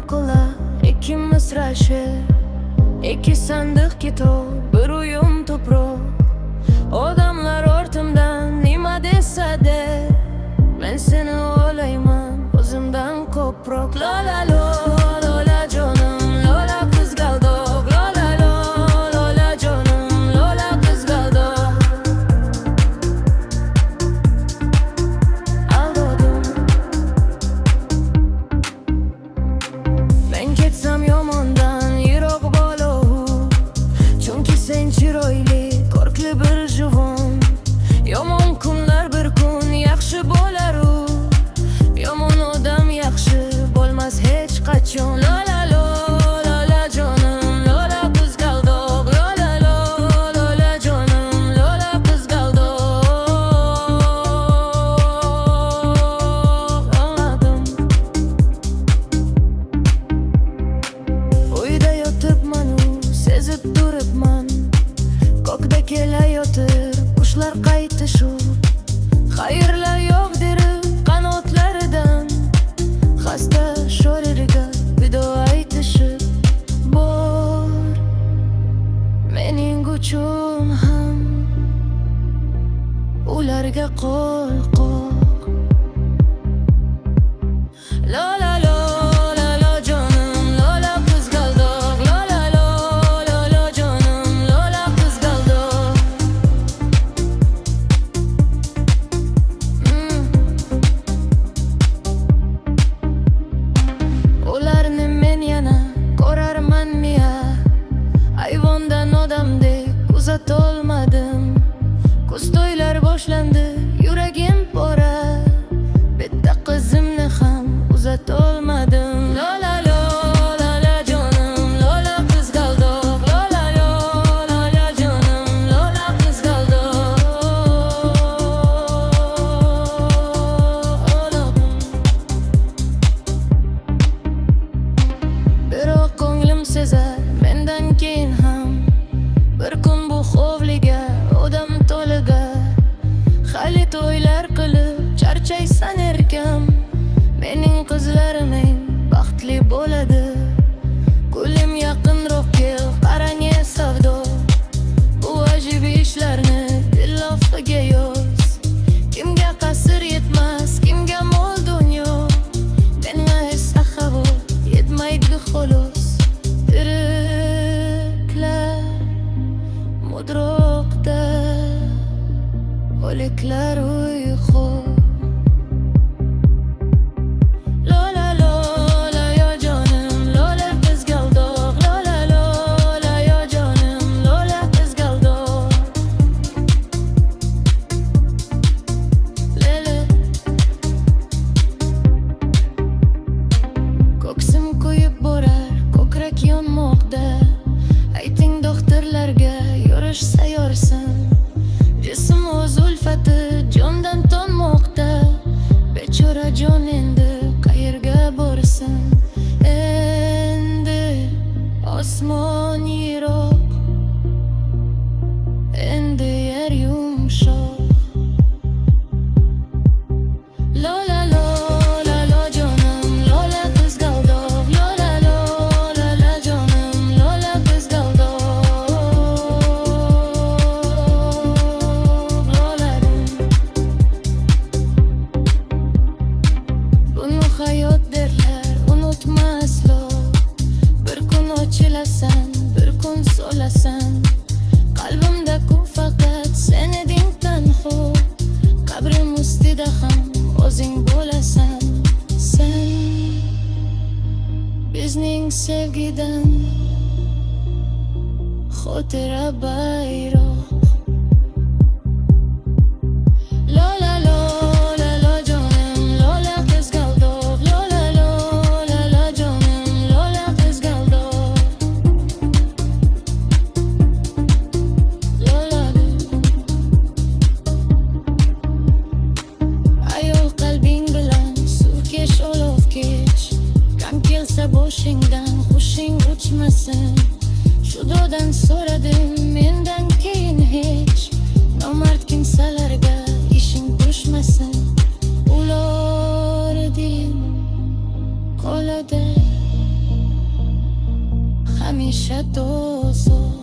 qo'la ikkimiz rashi, ikki sandiq kitob, bir uyum to'proq. Odamlar ortimdan nima desa-de, men seni o'ylayman o'zimdan ko'proq. Lola lola jonim, lola qizg'aldoq, lola lola jonim, lola qizg'aldoq. Aldadim, men ketsam yomondan yiroq bo'lib, chunki sen chiroyli, ko'rkli bir juvon. Yomon kunlar bir kun yaxshi bo'lar-u, yomon odam yaxshi bo'lmas hech qachon. Lola lola jonim, lola qizg'aldoq, lola lola jonim, lola qizg'aldoq. Anladim, uyda yotibman-u, sezib turibman, ko'kda kelayotir qushlar qaytishib, xayrlar yo'q derib qanotlaridan xasta sho'ririga vido aytishib bor. Mening uchun ham ularga qo'l qoq. Lola lola jonim, lola qizg'aldoq, lola lola jonim, lola qizg'aldoq. Ularni men yana ko'rarman miya, ayvondan odamdek kuzatolmadim. Kuz to'ylar boshlandi, yuragim pora, bitta qizimni ham uzatolmadim. Lola lola jonim, lola qizg'aldoq, lola lola jonim, lola qizg'aldoq. Biroq ko'nglim sezar, mendan keyin ham bir kun bu hovliga odam to'liga hali to'ylar qilib charchaysan erkam. Mening qizlarim eng baxtli bo'ladi. Gulim yaqinroq kel, qarang savdo, bu ajib ishlarni dillofiga yoz. Kimga qasr yetmas, kimga mol dunyo, menga esa havo yetmaydi xolos. Tiriklar mudroqda, o'liklar uyqu. Lola lola yo jonim, lola qizg'aldoq, lola lola yo jonim, lola qizg'aldoq. Lele ko'ksim kuyib borar, ko'krak yonmoqda. Ayting doktorlarga yurishsa yorsin, jism o'z ulfati jondan tonmoqda. Bechora jon endi qayerga borsin? Endi osmon yiroq, endi yer yumshoq. Lola lola jonim, lola qizg'aldoq, lola lola jonim, lola qizg'aldoq. Loladim, buni hayot derlar, unutmaslik. Bir kun ochilasan, bir kun so'lasan, qalbimda ku faqat sen eding tanho. Qabrim ustida ham o'zing bo'lasan. Sen bizning sevgidan xotira bayroq. Lola lola jonim, lola qizg'aldoq, lola lola jonim, lola qizg'aldoq. Lola ayol qalbing bilan suvkesh olov kech, kam kelsa boshingdan hushing uchmasin. Xudodan so'radim mendan keyin hech nomard kimsalarga ishing tushmasin. Ular din qo'lida piadoso